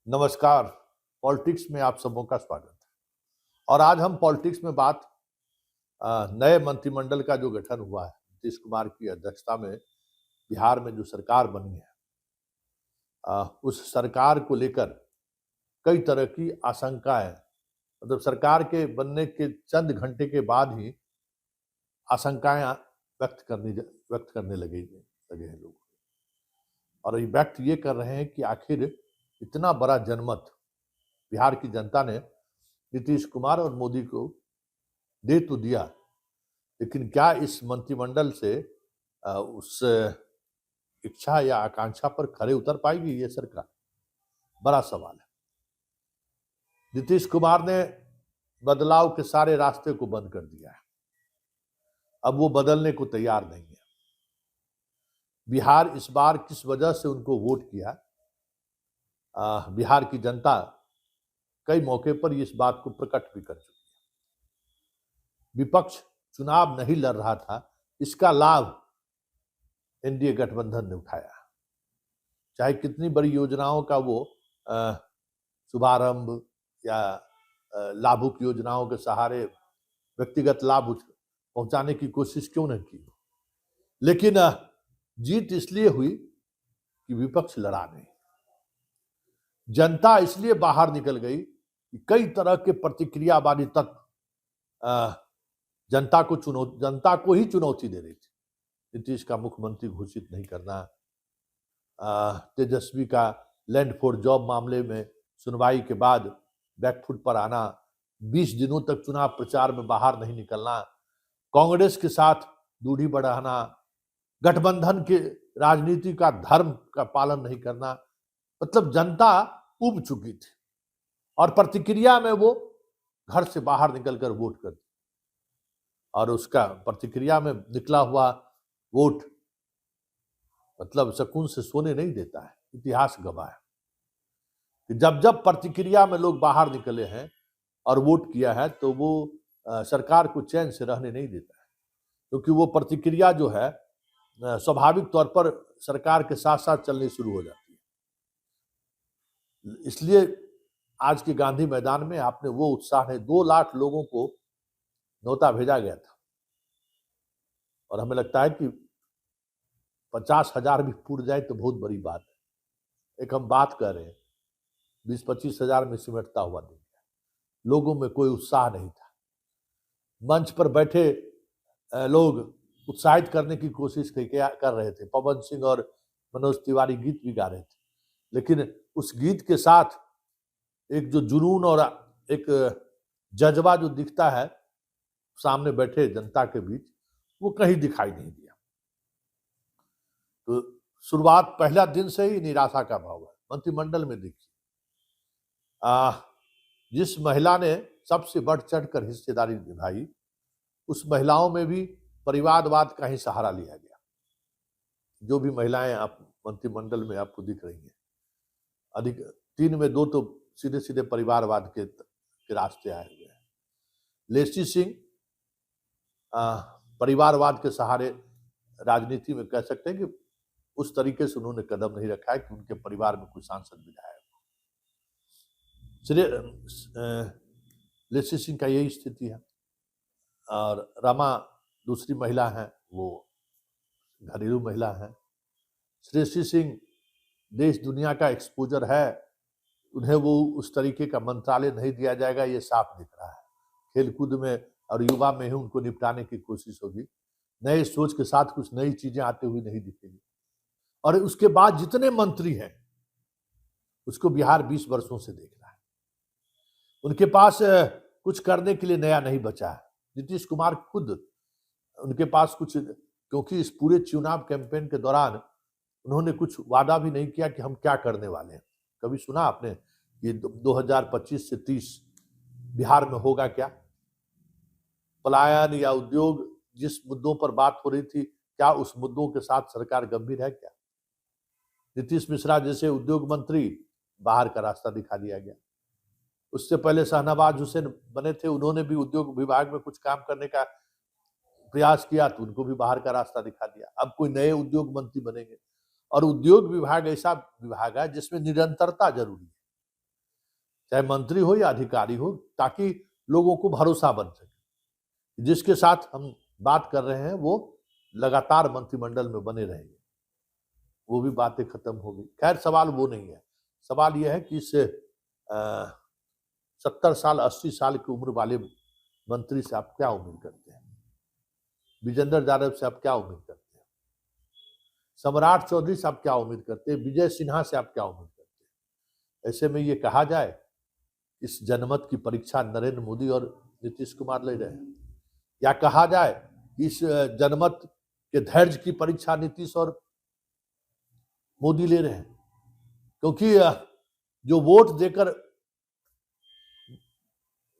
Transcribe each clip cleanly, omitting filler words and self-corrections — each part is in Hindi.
नमस्कार। पॉलिटिक्स में आप सबों का स्वागत है। और आज हम पॉलिटिक्स में बात नए मंत्रिमंडल का जो गठन हुआ है, नीतीश कुमार की अध्यक्षता में बिहार में जो सरकार बनी है, उस सरकार को लेकर कई तरह की आशंकाएं, मतलब सरकार के बनने के चंद घंटे के बाद ही आशंकाएं व्यक्त करने लगे हैं लोग। और ये व्यक्त ये कर रहे हैं कि आखिर इतना बड़ा जनमत बिहार की जनता ने नीतीश कुमार और मोदी को दे तो दिया, लेकिन क्या इस मंत्रिमंडल से उस इच्छा या आकांक्षा पर खरे उतर पाएगी ये सरकार? बड़ा सवाल है। नीतीश कुमार ने बदलाव के सारे रास्ते को बंद कर दिया है। अब वो बदलने को तैयार नहीं है। बिहार इस बार किस वजह से उनको वोट किया, बिहार की जनता कई मौके पर इस बात को प्रकट भी कर चुकी है। विपक्ष चुनाव नहीं लड़ रहा था, इसका लाभ एनडीए गठबंधन ने उठाया। चाहे कितनी बड़ी योजनाओं का वो शुभारंभ या लाभुक योजनाओं के सहारे व्यक्तिगत लाभ पहुंचाने की कोशिश क्यों नहीं की, लेकिन जीत इसलिए हुई कि विपक्ष लड़ा नहीं। जनता इसलिए बाहर निकल गई कि कई तरह के प्रतिक्रियावादी तत्व जनता को ही चुनौती दे रही थी। नीतीश का मुख्यमंत्री घोषित नहीं करना, तेजस्वी का लैंड फॉर जॉब मामले में सुनवाई के बाद बैकफुट पर आना, 20 दिनों तक चुनाव प्रचार में बाहर नहीं निकलना, कांग्रेस के साथ दूरी बढ़ाना, गठबंधन के राजनीति का धर्म का पालन नहीं करना, मतलब जनता उब चुकी थी और प्रतिक्रिया में वो घर से बाहर निकलकर वोट करती, और उसका प्रतिक्रिया में निकला हुआ वोट मतलब सुकून से सोने नहीं देता है। इतिहास गवाह है कि जब जब प्रतिक्रिया में लोग बाहर निकले हैं और वोट किया है तो वो सरकार को चैन से रहने नहीं देता है, क्योंकि वो प्रतिक्रिया जो है स्वाभाविक तौर पर सरकार के साथ साथ चलनी शुरू हो जाती है। इसलिए आज के गांधी मैदान में आपने वो उत्साह है, 2 लाख लोगों को न्योता भेजा गया था और हमें लगता है कि 50,000 भी पूर्ण जाए तो बहुत बड़ी बात है। एक हम बात कर रहे हैं 20-25 हजार में सिमटता हुआ दिन, लोगों में कोई उत्साह नहीं था। मंच पर बैठे लोग उत्साहित करने की कोशिश कर रहे थे। पवन सिंह और मनोज तिवारी गीत भी गा रहे थे, लेकिन उस गीत के साथ एक जो जुनून और एक जज्बा जो दिखता है सामने बैठे जनता के बीच, वो कहीं दिखाई नहीं दिया। तो शुरुआत पहला दिन से ही निराशा का भाव है। मंत्रिमंडल में देखिए, जिस महिला ने सबसे बढ़ चढ़कर हिस्सेदारी निभाई, उस महिलाओं में भी परिवारवाद का ही सहारा लिया गया। जो भी महिलाएं आप मंत्रिमंडल में आपको दिख रही हैं, अधिक 3 में 2 तो सीधे सीधे परिवारवाद के रास्ते आए हुए हैं। लेसी सिंह परिवारवाद के सहारे राजनीति में कह सकते हैं कि उस तरीके से उन्होंने कदम नहीं रखा है कि उनके परिवार में कोई सांसद विधायक हो। लेसी सिंह का यही स्थिति है। और रमा दूसरी महिला हैं, वो घरेलू महिला हैं। श्रेयसी सिंह देश दुनिया का एक्सपोजर है, उन्हें वो उस तरीके का मंत्रालय नहीं दिया जाएगा, ये साफ दिख रहा है। खेलकूद में और युवा में ही उनको निपटाने की कोशिश होगी। नए सोच के साथ कुछ नई चीजें आते हुए नहीं दिखेगी। और उसके बाद जितने मंत्री हैं उसको बिहार 20 वर्षों से देख रहा है, उनके पास कुछ करने के लिए नया नहीं बचा है। नीतीश कुमार खुद उनके पास कुछ, क्योंकि इस पूरे चुनाव कैंपेन के दौरान उन्होंने कुछ वादा भी नहीं किया कि हम क्या करने वाले हैं। कभी सुना आपने कि 2025 से 30 बिहार में होगा क्या? पलायन या उद्योग, जिस मुद्दों पर बात हो रही थी, क्या उस मुद्दों के साथ सरकार गंभीर है क्या? नीतीश मिश्रा जैसे उद्योग मंत्री, बाहर का रास्ता दिखा दिया गया। उससे पहले शहनवाज हुसैन बने थे, उन्होंने भी उद्योग विभाग में कुछ काम करने का प्रयास किया तो उनको भी बाहर का रास्ता दिखा दिया। अब कोई नए उद्योग मंत्री बनेंगे, और उद्योग विभाग ऐसा विभाग है जिसमें निरंतरता जरूरी है। चाहे मंत्री हो या अधिकारी हो, ताकि लोगों को भरोसा बन सके। जिसके साथ हम बात कर रहे हैं वो लगातार मंत्रिमंडल में बने रहेंगे, वो भी बातें खत्म हो गई। खैर, सवाल वो नहीं है। सवाल यह है कि इस 70 साल 80 साल की उम्र वाले मंत्री से आप क्या उम्मीद करते हैं? विजेंद्र यादव से आप क्या उम्मीद करते हैं? सम्राट चौधरी से आप क्या उम्मीद करते हैं? विजय सिन्हा से आप क्या उम्मीद करते हैं? ऐसे में ये कहा जाए इस जनमत की परीक्षा नरेंद्र मोदी और नीतीश कुमार ले रहे हैं, या कहा जाए इस जनमत के धैर्य की परीक्षा नीतीश और मोदी ले रहे हैं? क्योंकि जो वोट देकर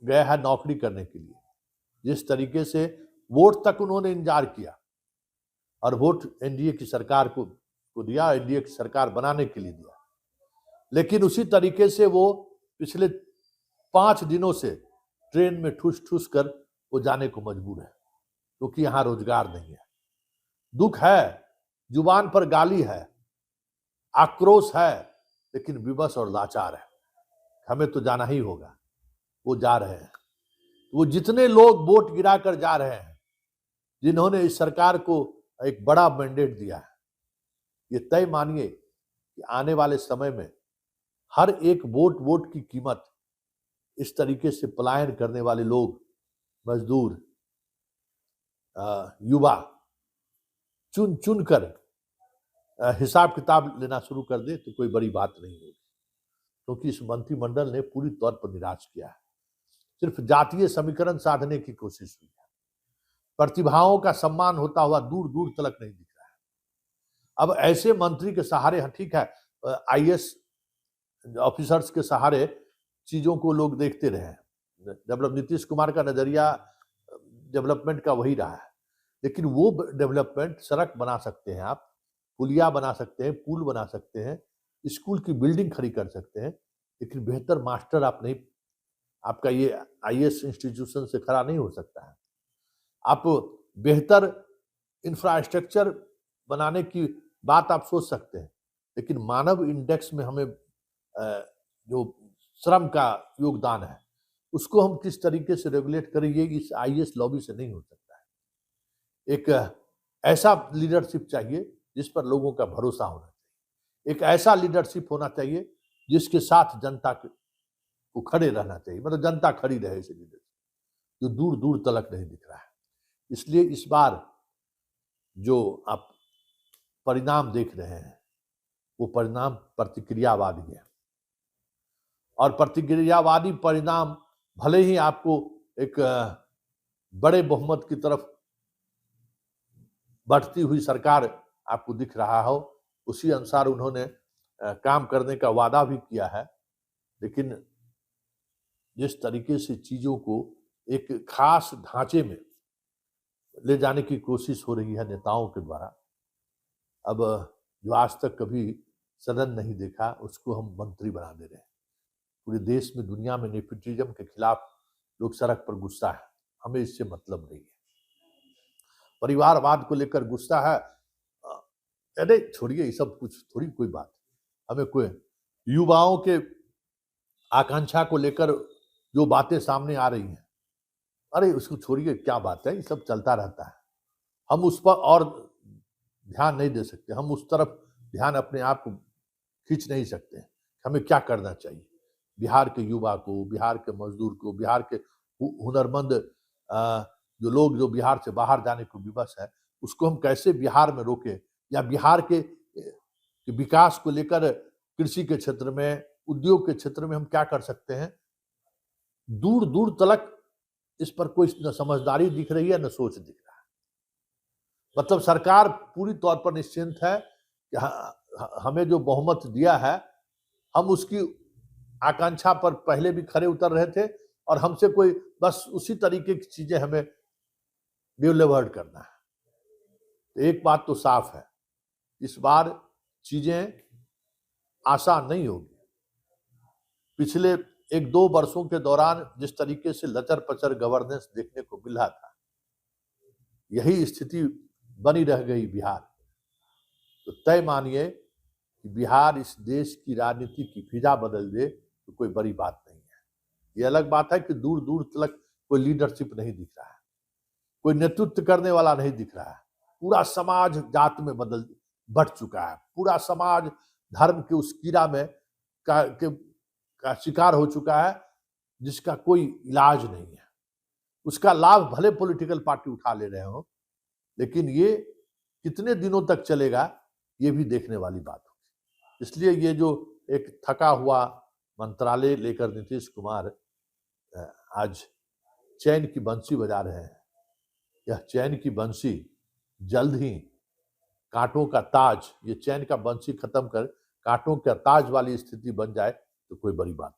गया है नौकरी करने के लिए, जिस तरीके से वोट तक उन्होंने इंतजार किया और वोट एनडीए की सरकार को दिया, एनडीए की सरकार बनाने के लिए दिया, लेकिन उसी तरीके से वो पिछले 5 दिनों से ट्रेन में ठूस ठूस कर वो जाने को मजबूर है, क्योंकि यहाँ रोजगार नहीं है। दुख है, जुबान पर गाली है, आक्रोश है, लेकिन विवश और लाचार है। हमें तो जाना ही होगा। वो जा रहे हैं। वो जितने लोग वोट गिरा कर जा रहे हैं, जिन्होंने इस सरकार को एक बड़ा मैंडेट दिया है, ये तय मानिए कि आने वाले समय में हर एक वोट की कीमत इस तरीके से पलायन करने वाले लोग, मजदूर, युवा चुन चुन कर हिसाब किताब लेना शुरू कर दे तो कोई बड़ी बात नहीं होगी, क्योंकि इस मंत्रिमंडल ने पूरी तौर पर निराश किया है। सिर्फ जातीय समीकरण साधने की कोशिश हुई है। प्रतिभाओं का सम्मान होता हुआ दूर दूर तक नहीं दिख रहा है। अब ऐसे मंत्री के सहारे, ठीक है, आईएएस ऑफिसर्स के सहारे चीजों को लोग देखते रहे। डेवलप नीतीश कुमार का नजरिया डेवलपमेंट का वही रहा है, लेकिन वो डेवलपमेंट सड़क बना सकते हैं आप, पुलिया बना सकते हैं, पुल बना सकते हैं, स्कूल की बिल्डिंग खड़ी कर सकते हैं, लेकिन बेहतर मास्टर आप नहीं, आपका ये आईएएस इंस्टीट्यूशन से खड़ा नहीं हो सकता है। आप बेहतर इंफ्रास्ट्रक्चर बनाने की बात आप सोच सकते हैं, लेकिन मानव इंडेक्स में हमें जो श्रम का योगदान है उसको हम किस तरीके से रेगुलेट करेंगे, इस आईएएस लॉबी से नहीं हो सकता है। एक ऐसा लीडरशिप चाहिए जिस पर लोगों का भरोसा होना चाहिए। एक ऐसा लीडरशिप होना चाहिए जिसके साथ जनता को खड़े रहना चाहिए, मतलब जनता खड़ी रहे इस लीडरशिप, जो दूर दूर तलक नहीं दिख रहा है। इसलिए इस बार जो आप परिणाम देख रहे हैं वो परिणाम प्रतिक्रियावादी है, और प्रतिक्रियावादी परिणाम भले ही आपको एक बड़े बहुमत की तरफ बढ़ती हुई सरकार आपको दिख रहा हो, उसी अनुसार उन्होंने काम करने का वादा भी किया है, लेकिन जिस तरीके से चीजों को एक खास ढांचे में ले जाने की कोशिश हो रही है नेताओं के द्वारा, अब जो आज तक कभी सदन नहीं देखा उसको हम मंत्री बना दे रहे हैं। पूरे देश में, दुनिया में नेपोटिज्म के खिलाफ लोग सड़क पर गुस्सा है, हमें इससे मतलब नहीं है। परिवारवाद को लेकर गुस्सा है, अरे छोड़िए, ये सब कुछ थोड़ी कोई बात। हमें कोई युवाओं के आकांक्षा को लेकर जो बातें सामने आ रही हैं, अरे उसको छोड़िए, क्या बात है, ये सब चलता रहता है। हम उस पर और ध्यान नहीं दे सकते, हम उस तरफ ध्यान अपने आप को खींच नहीं सकते। हमें क्या करना चाहिए, बिहार के युवा को, बिहार के मजदूर को, बिहार के हुनरमंद जो लोग जो बिहार से बाहर जाने को विवश है, उसको हम कैसे बिहार में रोके, या बिहार के विकास को लेकर कृषि के क्षेत्र में, उद्योग के क्षेत्र में हम क्या कर सकते हैं। दूर दूर तलक इस पर कोई न समझदारी दिख रही है, न सोच दिख रहा है। मतलब सरकार पूरी तौर पर निश्चिंत है कि हमें जो बहुमत दिया है, हम उसकी आकांक्षा पर पहले भी खरे उतर रहे थे, और हमसे कोई बस उसी तरीके की चीजें हमें डिलीवर्ड करना है। तो एक बात तो साफ है, इस बार चीजें आसान नहीं होगी। पिछले 1-2 वर्षों के दौरान जिस तरीके से लचर पचर गवर्नेंस देखने को मिला था, यही स्थिति बनी रह गई बिहार। तो तय मानिए कि बिहार इस देश की राजनीति की फिजा बदल दे, तो कोई बड़ी बात नहीं है। ये अलग बात है कि दूर दूर तक कोई लीडरशिप नहीं दिख रहा है, कोई नेतृत्व करने वाला नहीं दिख रहा है। पूरा समाज जात में बढ़ चुका है, पूरा समाज धर्म के उस कीड़ा में का शिकार हो चुका है जिसका कोई इलाज नहीं है। उसका लाभ भले पॉलिटिकल पार्टी उठा ले रहे हो, लेकिन ये कितने दिनों तक चलेगा ये भी देखने वाली बात होगी। इसलिए ये जो एक थका हुआ मंत्रालय लेकर नीतीश कुमार आज चैन की बंसी बजा रहे हैं, यह चैन की बंसी जल्द ही कांटों का ताज, ये चैन का बंसी खत्म कर कांटों का ताज वाली स्थिति बन जाए तो कोई बड़ी बात